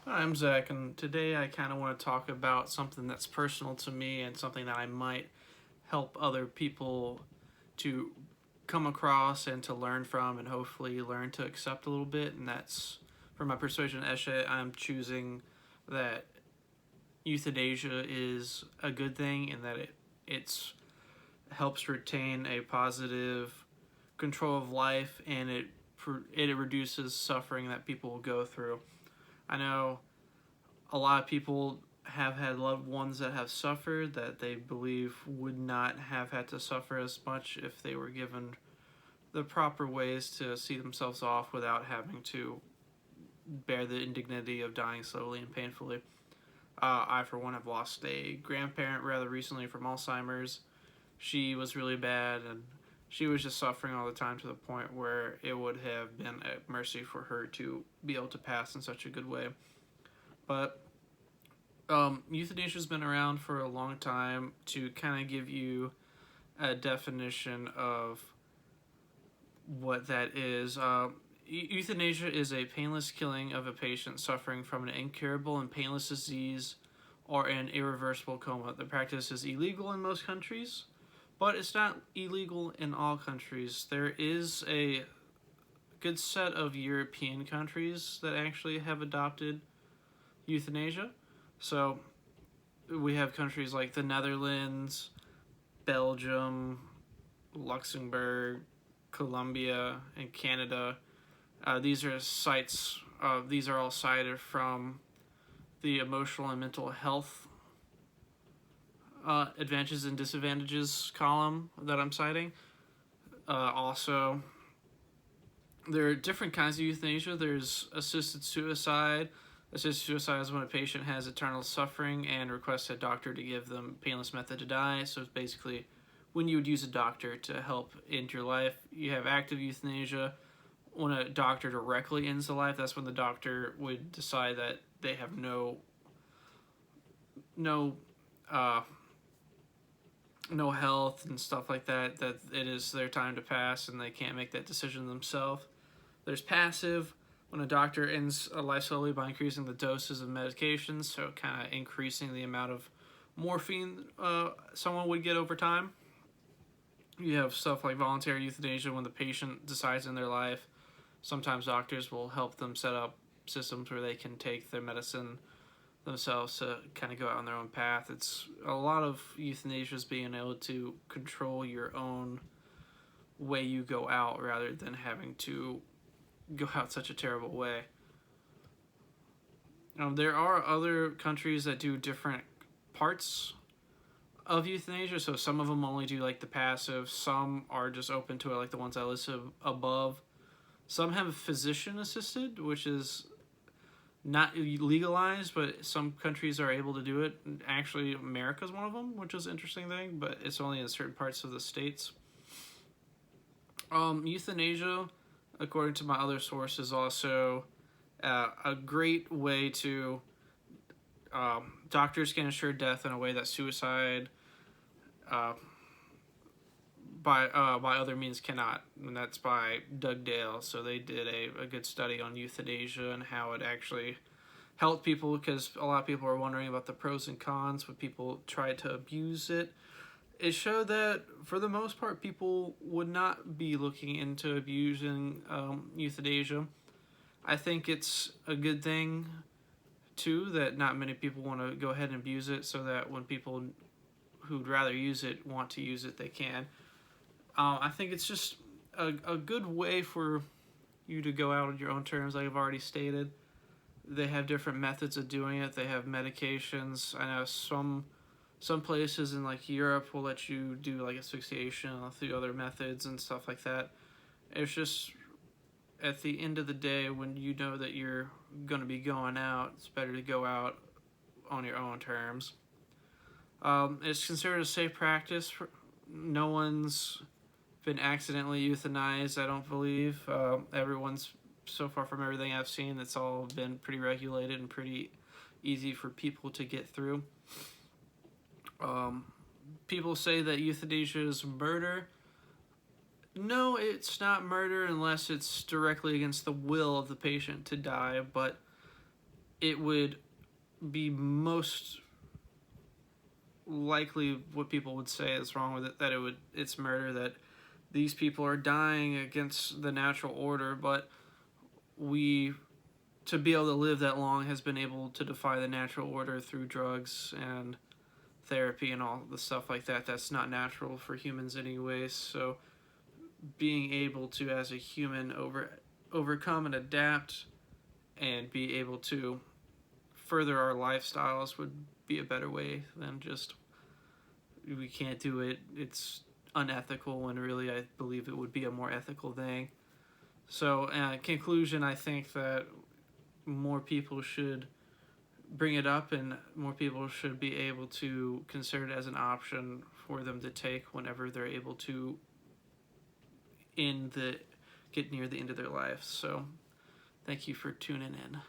Hi, I'm Zach, and today I kind of want to talk about something that's personal to me and something that I might help other people to come across and to learn from and hopefully learn to accept a little bit. And that's for my persuasion essay, I'm choosing that euthanasia is a good thing and that it's helps retain a positive control of life and it reduces suffering that people will go through. I know a lot of people have had loved ones that have suffered that they believe would not have had to suffer as much if they were given the proper ways to see themselves off without having to bear the indignity of dying slowly and painfully. I, for one, have lost a grandparent rather recently from Alzheimer's. She was really bad and she was just suffering all the time to the point where it would have been a mercy for her to be able to pass in such a good way. But euthanasia has been around for a long time to kind of give you a definition of what that is. Euthanasia is a painless killing of a patient suffering from an incurable and painless disease or an irreversible coma. The practice is illegal in most countries, but it's not illegal in all countries. There is a good set of European countries that actually have adopted euthanasia. So we have countries like the Netherlands, Belgium, Luxembourg, Colombia, and Canada. These are sites. These are all cited from the emotional and mental health advantages and disadvantages column that I'm citing. Also, there are different kinds of euthanasia. There's assisted suicide. Assisted suicide is when a patient has eternal suffering and requests a doctor to give them a painless method to die. So it's basically when you would use a doctor to help end your life. You have active euthanasia. When a doctor directly ends the life, that's when the doctor would decide that they have uh, no health and stuff like that. That it is their time to pass, and they can't make that decision themselves. There's passive, when a doctor ends a life slowly by increasing the doses of medications, so kind of increasing the amount of morphine someone would get over time. You have stuff like voluntary euthanasia when the patient decides in their life. Sometimes doctors will help them set up systems where they can take their medicine themselves to kind of go out on their own path. It's a lot of euthanasia is being able to control your own way you go out rather than having to go out such a terrible way. There are other countries that do different parts of euthanasia, so some of them only do like the passive, some are just open to it, like the ones I listed above. Some have physician assisted, which is not legalized, but some countries are able to do it. Actually, America's one of them, which is an interesting thing, but it's only in certain parts of the states. Euthanasia, according to my other sources, also a great way to doctors can ensure death in a way that suicide uh, by other means cannot, and that's by Doug Dale. So they did a good study on euthanasia and how it actually helped people, because a lot of people are wondering about the pros and cons when people try to abuse it. It showed that for the most part people would not be looking into abusing euthanasia. I think it's a good thing too that not many people want to go ahead and abuse it, so that when people who'd rather use it want to use it, they can. I think it's just a good way for you to go out on your own terms, like I've already stated. They have different methods of doing it. They have medications. I know some places in like Europe will let you do like asphyxiation through other methods and stuff like that. It's just at the end of the day, when you know that you're going to be going out, it's better to go out on your own terms. It's considered a safe practice. No one's been accidentally euthanized, I don't believe. Everyone's, so far from everything I've seen, it's all been pretty regulated and pretty easy for people to get through. People say that euthanasia is murder. No, it's not murder unless it's directly against the will of the patient to die, but it would be most likely what people would say is wrong with it, that it's murder, that these people are dying against the natural order, but we, to be able to live that long, has been able to defy the natural order through drugs and therapy and all the stuff like that. That's not natural for humans anyways. So being able to, as a human, overcome and adapt and be able to further our lifestyles would be a better way than just, we can't do it, it's unethical, when really I believe it would be a more ethical thing. So, conclusion, I think that more people should bring it up, and more people should be able to consider it as an option for them to take whenever they're able to get near the end of their life. So thank you for tuning in.